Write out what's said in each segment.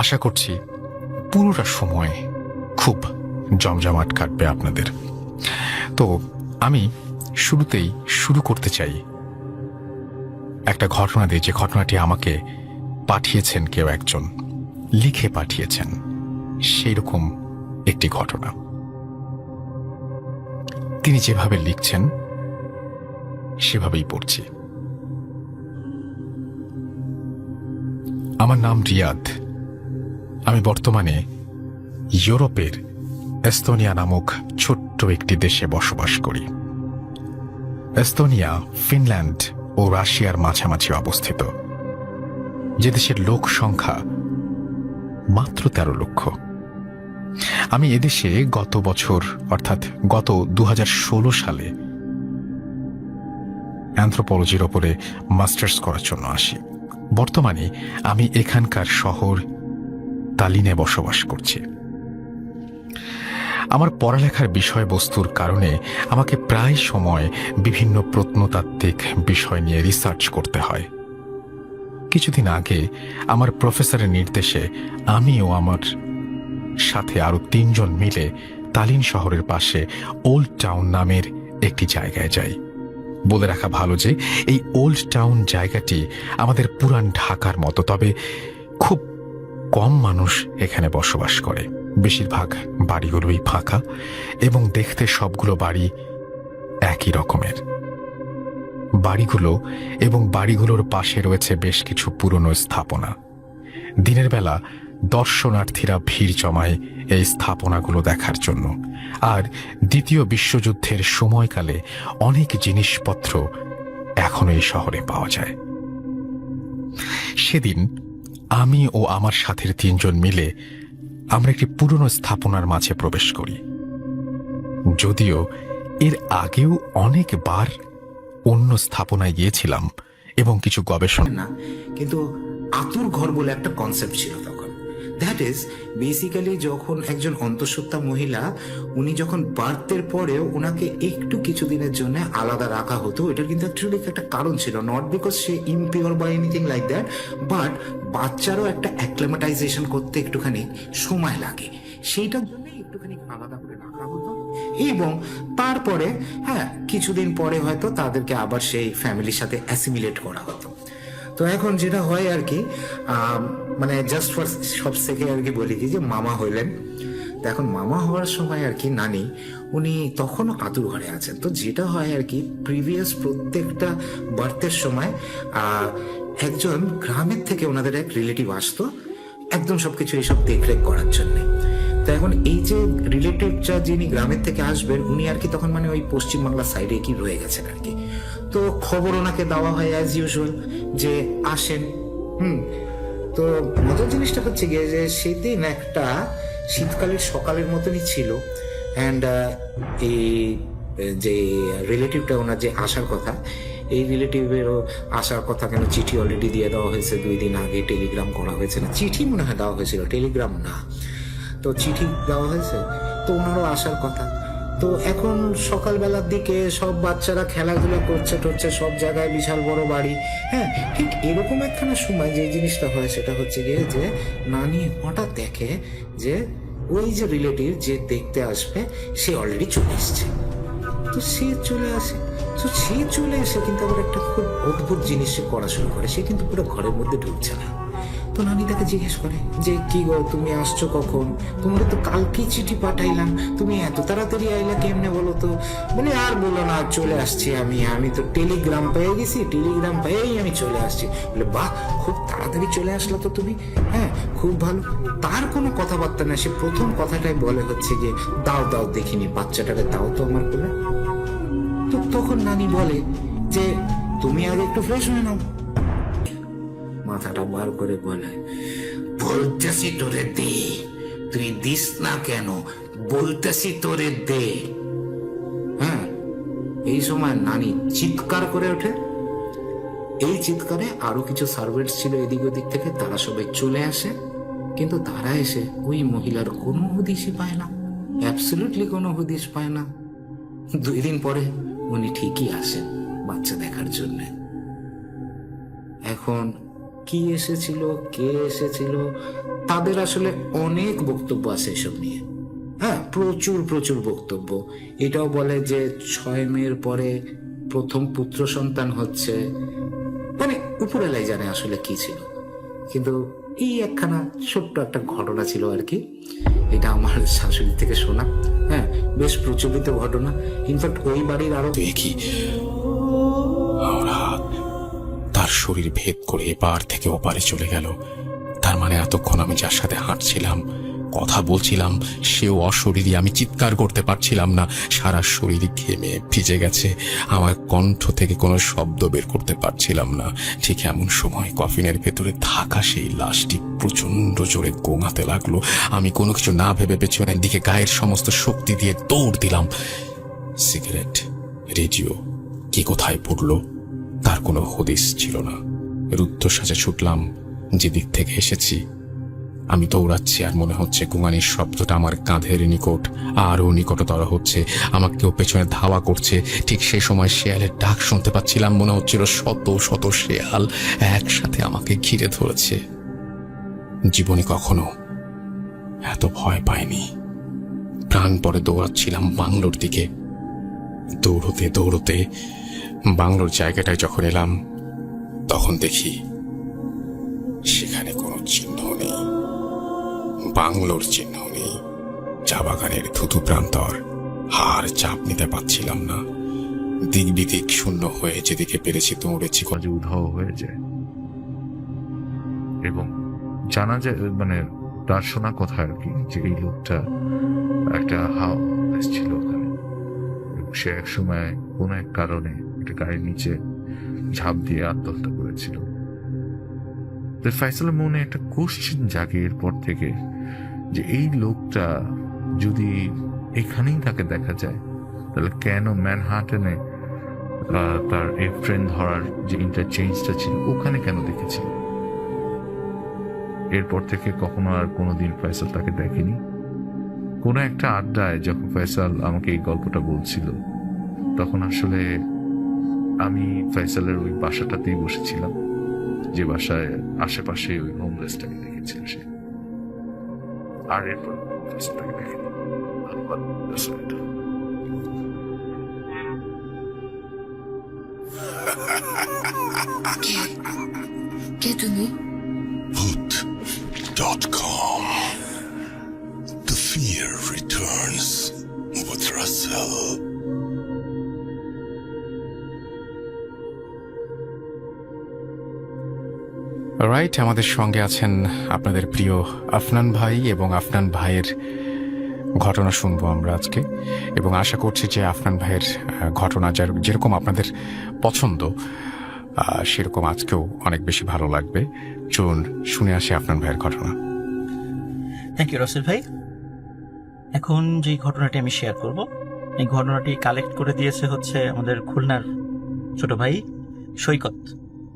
আশা করছি পুরোটা সময় খুব জমজমাট কাটবে আপনাদের। তো আমি শুরুতেই শুরু করতে চাই একটা ঘটনা দিয়ে, যে ঘটনাটি আমাকে পাঠিয়েছেন কেউ একজন, লিখে পাঠিয়েছেন সেই রকম একটি ঘটনা। তিনি যেভাবে লিখছেন সেভাবেই পড়ছি। আমার নাম রিয়াদ। আমি বর্তমানে ইউরোপের এস্তোনিয়া নামক ছোট্ট একটি দেশে বসবাস করি। এস্তোনিয়া ফিনল্যান্ড ও রাশিয়ার মাঝামাঝি অবস্থিত, যে দেশের লোক সংখ্যা মাত্র 13 লক্ষ। আমি এদেশে গত বছর অর্থাৎ গত 2016 সালে অ্যানথ্রোপোলজির ওপরে মাস্টার্স করার জন্য আসি। বর্তমানে আমি এখানকার শহর তালিনে বসবাস করছি। আমার পড়ালেখার বিষয়বস্তুর কারণে আমাকে প্রায় সময় বিভিন্ন প্রত্নতাত্ত্বিক বিষয় নিয়ে রিসার্চ করতে হয়। কিছুদিন আগে আমার প্রফেসরের নির্দেশে আমি ও আমার সাথে আরো 3 জন মিলে তালিন শহরের পাশে ওল্ড টাউন নামের একটি জায়গায় যাই। বলে রাখা ভালো যে এই ওল্ড টাউন জায়গাটি আমাদের পুরান ঢাকার মতো, তবে খুব কম মানুষ এখানে বসবাস করে। বেশিরভাগ বাড়িগুলোই ফাঁকা এবং দেখতে সবগুলো বাড়ি একই রকমের। বাড়িগুলো এবং বাড়িগুলোর পাশে রয়েছে বেশ কিছু পুরনো স্থাপনা। দিনের বেলা দর্শনার্থীরা ভিড় জমায় এই স্থাপনাগুলো দেখার জন্য, আর দ্বিতীয় বিশ্বযুদ্ধের সময়কালে অনেক জিনিসপত্র এখনো এই শহরে পাওয়া যায়। সেদিন আমি ও আমার সাথের 3 জন মিলে আমরা একটি পুরনো স্থাপনার মাঝে প্রবেশ করি। যদিও এর আগেও অনেকবার অন্য স্থাপনায় গিয়েছিলাম এবং কিছু গবেষণা না, কিন্তু আতুর ঘর বলে একটা কনসেপ্ট ছিল তখন। দ্যাট ইজ বেসিক্যালি যখন একজন অন্তঃসত্ত্বা মহিলা, উনি যখন বার্থের পরেও ওনাকে একটু কিছুদিনের জন্য আলাদা রাখা হতো। এটার কিন্তু অ্যাকচুয়ালি একটা কারণ ছিল, নট বিকজ সে ইমপিওর বা এনিথিং লাইক দ্যাট, বাট বাচ্চারও একটা অ্যাক্লেমাটাইজেশন করতে একটুখানি সময় লাগে, সেইটার জন্য একটুখানি আলাদা করে রাখা হতো। এবং তারপরে কিছুদিন পরে হয়তো তাদেরকে আবার সেই ফ্যামিলির সাথে অ্যাসিমিলেট করা হতো। তো এখন যেটা হয় আর কি, মানে জাস্ট ফর সব থেকে আর কি বলি কি যে মামা হইলেন। তো এখন মামা হওয়ার সময় আর কি নানি উনি তখনও আতুর ঘরে আছেন। তো যেটা হয় আর কি, প্রিভিয়াস প্রত্যেকটা বার্থের সময় একজন গ্রামের থেকে ওনাদের এক রিলেটিভ আসতো একদম সবকিছু এইসব দেখরেখ করার জন্যে। তো এখন এই যে রিলেটিভটা যিনি গ্রামের থেকে আসবেন, উনি আর কি তখন মানে ওই পশ্চিমবাংলার সাইডে কি রয়ে গেছেন আর কি। তো খবর ওনাকে দেওয়া হয় অ্যাজ ইউজুয়াল যে আসেন। তো মজার জিনিসটা হচ্ছে গিয়ে যে সেদিন একটা শীতকালের সকালের মতনই ছিল। অ্যান্ড এই যে রিলেটিভটা ওনার যে আসার কথা, এই রিলেটিভেরও আসার কথা কেন চিঠি অলরেডি দিয়ে দেওয়া হয়েছে 2 দিন আগে, টেলিগ্রাম করা হয়েছে না, চিঠি মনে হয় দেওয়া হয়েছিল, টেলিগ্রাম না। তো চিঠি দেওয়া হয়েছে, তো ওনারও আসার কথা। তো এখন সকালবেলার দিকে সব বাচ্চারা খেলাধুলা করছে টরছে, সব জায়গায় বিশাল বড় বাড়ি। ঠিক এরকম একখানা সময় যে জিনিসটা হয় সেটা হচ্ছে গিয়ে যে নানি হঠাৎ দেখে যে ওই যে রিলেটিভ যে দেখতে আসবে সে অলরেডি চলে এসছে। তো সে চলে আসে, তো সে চলে এসে কিন্তু আবার একটা খুব অদ্ভুত জিনিস সে করা শুরু করে। সে কিন্তু পুরো ঘরের মধ্যে ঢুকছে না। তো নানি তাকে জিজ্ঞেস করে যে কি গো, তুমি আসছো কখন? তোমার তো কালকেই চিঠি পাঠাইলাম, তুমি এত তাড়াতাড়ি আইলা কেমনে বলো তো? বলে আর বলো না, চলে আসছি আমি তো টেলিগ্রাম পেয়ে গেছি, টেলিগ্রাম পেয়েই আমি চলে আসছি। বলে বাহ, খুব তাড়াতাড়ি চলে আসলো তো তুমি, খুব ভালো। তার কোনো কথাবার্তা না, সে প্রথম কথাটাই বলে হচ্ছে যে দাও দাও দেখিনি, বাচ্চাটাকে দাও তো আমার কোলে। তো তখন নানি বলে যে তুমি আগে একটু ফ্রেশ হয়ে নাও। মাথাটা বার করে বলে, বলতেছি তোরে দে, তুই দিস না কেন, বলতেছি তোরে দে। এই সময় নানি চিৎকার করে ওঠে। এই চিৎকারে আরো কিছু সার্ভেন্টস ছিল এদিক ওদিক থেকে, তারা সবাই চলে আসে। কিন্তু তারা এসে ওই মহিলার কোনো হদিশই পায় না, অ্যাবসলিউটলি কোনো হদিশ পায় না। 2 দিন পরে উনি ঠিকই আসেন বাচ্চা দেখার জন্য। এখন কি এসেছিল, কে এসেছিল, তাদের আসলে অনেক বক্তব্য আছে এসব নিয়ে। হ্যাঁ, প্রচুর প্রচুর বক্তব্য। এটাও বলে যে 6 মেয়ের পরে প্রথম পুত্র সন্তান হচ্ছে, মানে উপরওয়ালাই জানে আসলে কি ছিল। কিন্তু এই একখানা ছোট্ট একটা ঘটনা ছিল আর কি, এটা আমার শাশুড়ি থেকে শোনা। হ্যাঁ, বেশ প্রচলিত ঘটনা। ইনফ্যাক্ট ওই বাড়ির আরো দেখি তার শরীর ভেদ করে এপার থেকে ওপারে চলে গেল। তার মানে এতক্ষণ আমি যার সাথে হাঁটছিলাম, কথা বলছিলাম, সেও অশরীরী। আমি চিৎকার করতে পারছিলাম না, সারা শরীর ঘেমে ভিজে গেছে, আমার কণ্ঠ থেকে কোনো শব্দ বের করতে পারছিলাম না। ঠিক এমন সময় কফিনের ভেতরে থাকা সেই লাশটি প্রচন্ড জোরে গোঙাতে লাগলো। আমি কোনো কিছু না ভেবে পেছনের দিকে গায়ের সমস্ত শক্তি দিয়ে দৌড় দিলাম। সিগারেট, রেডিও কি কোথায় পড়লো তার কোনো হদিস ছিল না। রুদ্ধশ্বাসে ছুটলাম যেদিক থেকে এসেছি। আমি দৌড়াচ্ছি আর মনে হচ্ছে গোঙানির শব্দটা আমার কাঁধের নিকট আরও নিকটতর হচ্ছে, আমাকে কেউ পেছনে ধাওয়া করছে। ঠিক সেই সময় শেয়ালের ডাক শুনতে পাচ্ছিলাম। মনে হচ্ছিল শত শত শেয়াল একসাথে আমাকে ঘিরে ধরেছে। জীবনে কখনো এত ভয় পাইনি। প্রাণ পরে দৌড়াচ্ছিলাম বাংলোর দিকে। দৌড়তে দৌড়তে বাংলোর জায়গাটায় যখন এলাম, তখন দেখি সেখানে কোনো চিহ্ন নেই, বাংলোর চিহ্ন নেই। চা বাগানের থুতু প্রান্তর, হার চাপ নিতে পারছিলাম না। দিক বিদিক শূন্য হয়ে যেদিকে পেরেছি দৌড়েছি। কাজে উধাও হয়ে যায় এবং জানা যায়, মানে তার শোনা কথা আর কি, যে এই লোকটা একটা হাউস ছিল ওখানে। সে এক সময় কোনো এক কারণে একটা গাড়ির নিচে ঝাঁপ দিয়ে আত্মহত্যা করেছিল। তো ফয়সালের মনে একটা কোশ্চেন জাগে এরপর থেকে, যে এই লোকটা যদি এখানেই তাকে দেখা যায়, তাহলে কেন ম্যানহাটনে তার এই ট্রেন ধরার যে ইন্টারচেঞ্জটা ছিল ওখানে কেন দেখেছিল? এরপর থেকে কখনো আর কোনোদিন ফয়সাল তাকে দেখেনি। কোনো একটা আড্ডায় যখন ফয়সাল আমাকে এই গল্পটা বলছিল, তখন আসলে আমি ফয়সালের ওই বাসাটাতেই বসেছিলাম, যে বাসায় আশেপাশে ওই হোমলেসটাকে দেখেছিল সে। আর এরপর ফয়সালটাকে দেখেনি। কে তুমি? Voot.com. The fear returns with Russell. Right, আমাদের সঙ্গে আছেন আপনাদের প্রিয় আফনান ভাই, এবং আফনান ভাইয়ের ঘটনা শুনবো আমরা আজকে। এবং আশা করছি যে আফনান ভাইয়ের ঘটনা যেরকম আপনাদের পছন্দ, সেরকম আজকেও অনেক বেশি ভালো লাগবে। চলুন শুনে আসি আফনান ভাইয়ের ঘটনা। থ্যাংক ইউ রাসেল ভাই। এখন যে ঘটনাটি আমি শেয়ার করব, এই ঘটনাটি কালেক্ট করে দিয়েছে হচ্ছে আমাদের খুলনার ছোট ভাই সৈকত।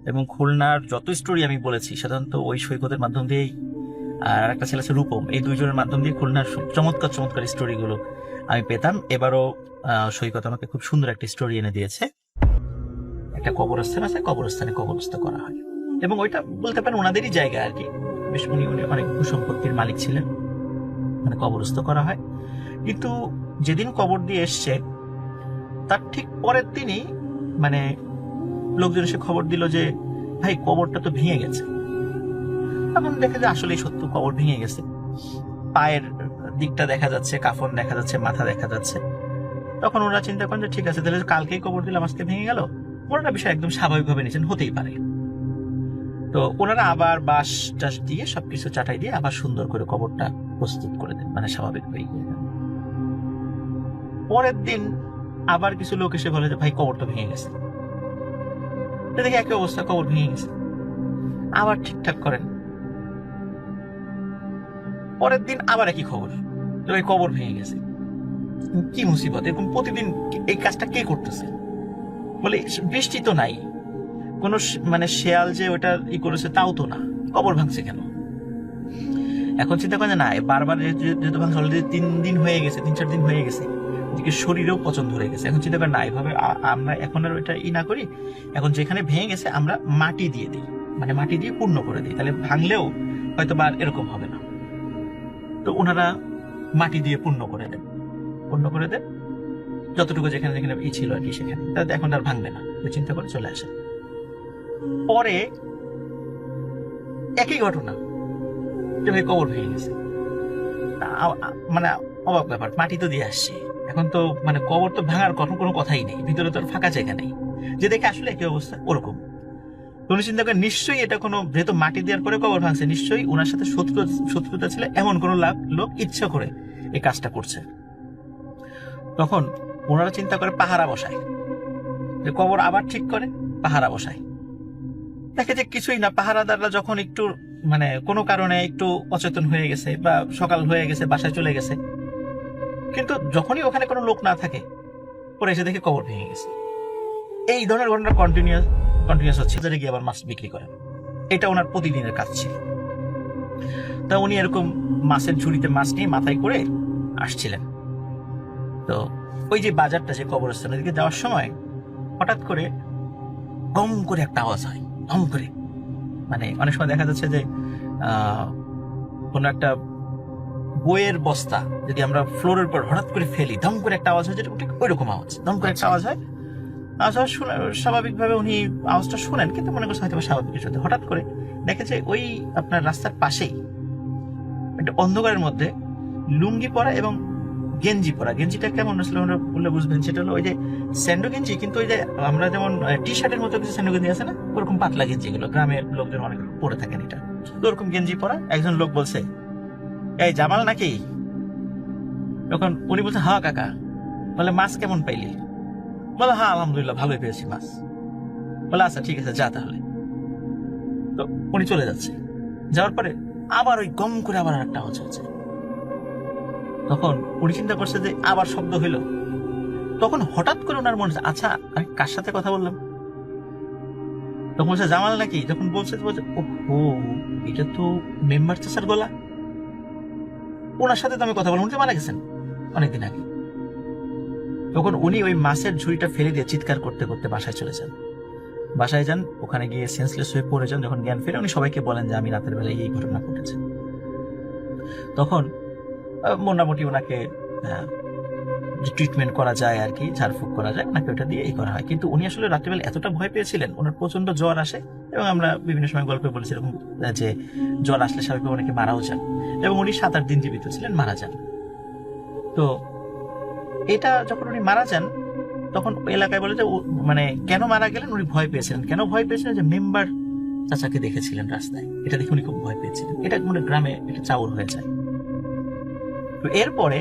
এবং খুলনার যত স্টোরি আমি বলেছি সাধারণত ওই সৈকতের মাধ্যম দিয়েই, আর একটা ছেলে আছে রূপম, এই দুইজনের মাধ্যম দিয়ে খুলনার চমৎকার চমৎকার স্টোরিগুলো আমি পেতাম। এবারও সৈকত আমাকে খুব সুন্দর একটা স্টোরি এনে দিয়েছে। একটা কবরস্থান আছে, কবরস্থানে কবরস্থ করা হয়, এবং ওইটা বলতে পারেন ওনাদেরই জায়গা আর কি। বেশ উনি অনেক ভূসম্পত্তির মালিক ছিলেন, মানে কবরস্থ করা হয়। কিন্তু যেদিন কবর দিয়ে এসছে তার ঠিক পরের দিনই মানে লোকজন এসে খবর দিল যে ভাই কবরটা তো ভেঙে গেছে। এখন দেখে যে আসলেই সত্য কবর ভেঙে গেছে, পায়ের দিকটা দেখা যাচ্ছে, কাফন দেখা যাচ্ছে, মাথা দেখা যাচ্ছে। তখন ওরা চিন্তা করেন যে ঠিক আছে, তাহলে কালকেই কবর দিলাম, আজকে ভেঙে গেল। ওনারা বিষয় একদম স্বাভাবিকভাবে নিয়েছেন, হতেই পারে। তো ওনারা আবার বাঁশ টাস দিয়ে সবকিছু চাটাই দিয়ে আবার সুন্দর করে কবরটা প্রস্তুত করে দেন, মানে স্বাভাবিক হয়ে গেল। পরের দিন আবার কিছু লোক এসে বলে যে ভাই কবর তো ভেঙে গেছে। দেখি একই অবস্থা, কবর ভেঙে গেছে। আবার ঠিকঠাক করেন, পরের দিন আবার একই খবর, ভাই কবর ভেঙে গেছে। কি মুসিবত! এরকম প্রতিদিন এই কাজটা কে করতেছে? বলে বৃষ্টি তো নাই, কোন মানে শেয়াল যে ওটা করেছে তাও তো না, কবর ভাঙছে কেন? এখন চিন্তা করেন না, বারবার যেহেতু ভাঙছে, অলরেডি 3 দিন হয়ে গেছে, 3-4 দিন হয়ে গেছে, ওদিকে শরীরেও পচন ধরে গেছে। এখন চিন্তা করেন না, এভাবে আমরা এখন আর ওইটা না করি, এখন যেখানে ভেঙে গেছে আমরা মাটি দিয়ে দিই, মানে মাটি দিয়ে পূর্ণ করে দিই, তাহলে ভাঙলেও হয়তো বা আর এরকম হবে না। তো ওনারা মাটি দিয়ে পূর্ণ করে দেন, যতটুকু যেখানে যেখানে ই ছিল আর কি সেখানে, তাহলে এখন আর ভাঙবে না, ওই চিন্তা করে চলে আসে। পরে একই ঘটনা, কবর ভেঙে গেছে। মানে অবাক ব্যাপার, মাটি তো দিয়ে আসছে, এখন তো মানে কবর তো ভাঙার কোনো কথাই নেই, ভিতরে তো আর ফাঁকা জায়গা নেই, যে দেখে আসলে একই অবস্থা ওরকম। উনি চিন্তা করেন নিশ্চয়ই এটা কোনো, যেহেতু মাটি দেওয়ার পরে কবর ভাঙছে, নিশ্চয়ই ওনার সাথে শত্রুতা ছিল, এমন কোন লোক ইচ্ছা করে এই কাজটা করছে। তখন ওনারা চিন্তা করে পাহারা বসায়, যে কবর আবার ঠিক করে পাহারা বসায়। দেখে যে কিছুই না, পাহারাদাররা যখন একটু মানে কোনো কারণে একটু অচেতন হয়ে গেছে বা সকাল হয়ে গেছে, বাসায় চলে গেছে, কিন্তু যখনই ওখানে কোনো লোক না থাকে পরে এসে দেখে কবর ভেঙে গেছে। এই ধরনের ঘটনা কন্টিনিউয়াস হচ্ছে, গিয়ে আবার মাছ বিক্রি করেন, এটা ওনার প্রতিদিনের কাজ ছিল। তা উনি এরকম মাছের ঝুড়িতে মাছ নিয়ে মাথায় করে আসছিলেন। তো ওই যে বাজারটা, যে কবরস্থানের দিকে যাওয়ার সময় হঠাৎ করে গম করে একটা আওয়াজ হয়, গম করে। মানে অনেক সময় দেখা যাচ্ছে যে কোন একটা বইয়ের বস্তা যদি আমরা ফ্লোরের উপর হঠাৎ করে ফেলি, দম করে একটা আওয়াজ হয়, যেটা ঠিক ওই রকম আওয়াজ, দম করে একটা আওয়াজ হয়। স্বাভাবিকভাবে উনি আওয়াজটা শুনেন, কিন্তু মনে করছে হয়তো স্বাভাবিক কিছু। হঠাৎ করে দেখে যে ওই আপনার রাস্তার পাশেই একটা অন্ধকারের মধ্যে লুঙ্গি পরা এবং গেঞ্জি পরা, গেঞ্জিটা কেমন ছিল বললে বুঝবেন, সেটা হলো ওই যে স্যান্ডো গেঞ্জি, কিন্তু ওই যে আমরা যেমন টি শার্টের মতো কিছু স্যান্ডো গেঞ্জি আছে না, ওরকম পাতলা গেঞ্জি, গুলো গ্রামের লোকজন অনেক পরে থাকেন এটা। তো ওরকম গেঞ্জি পরা একজন লোক বলছে, এই জামাল নাকি? তখন উনি বলছে, হ্যাঁ কাকা। বলে, মাছ কেমন পাইলি? বলে, হ্যাঁ আলহামদুলিল্লাহ ভালোই পেয়েছি মাছ। বলে, আচ্ছা ঠিক আছে, যা তাহলে। তো উনি চলে যাচ্ছে, যাওয়ার পরে আবার ওই গম করে আবার একটা আওয়াজ হচ্ছে। তখন উনি চিন্তা করছে যে আবার শব্দ হইল। তখন হঠাৎ করে ওনার মনে হচ্ছে, আচ্ছা আমি কার সাথে কথা বললাম? তখন বলছে, জামাল নাকি? যখন বলছে ও এটা তো মেম্বার চাচার গলা, ওনার সাথে তো আমি কথা বললাম, উনি মারা গেছেন অনেকদিন আগে। তখন উনি ওই মাছের ঝুড়িটা ফেলে দিয়ে চিৎকার করতে করতে বাসায় চলে যান। বাসায় যান, ওখানে গিয়ে সেন্সলেস হয়ে পড়ে যান। যখন জ্ঞান ফেরে উনি সবাইকে বলেন যে আমি রাতের বেলায় এই ঘটনা ঘটেছে। তখন মোটামুটি ওনাকে ট্রিটমেন্ট করা যায় আর কি, ঝাড়ফুঁক করা যায়, ওনাকে ওটা দিয়ে এই করা হয়। কিন্তু উনি আসলে রাত্রিবেলা এতটা ভয় পেয়েছিলেন, ওনার প্রচন্ড জ্বর আসে, এবং আমরা বিভিন্ন সময় গল্পে বলেছি এরকম যে জ্বর আসলে স্বাভাবিকভাবে অনেকে মারাও যান, এবং উনি 7-8 দিন জীবিত ছিলেন, মারা যান। তো এটা যখন উনি মারা যান, তখন এলাকায় বলে যে মানে কেন মারা গেলেন, উনি ভয় পেয়েছিলেন। কেন ভয় পেয়েছিলেন? যে মেম্বার চাচাকে দেখেছিলেন রাস্তায়, এটা দেখে উনি খুব ভয় পেয়েছিলেন। এটা মানে গ্রামে এটা চাউর হয়ে যায়। তো এরপরে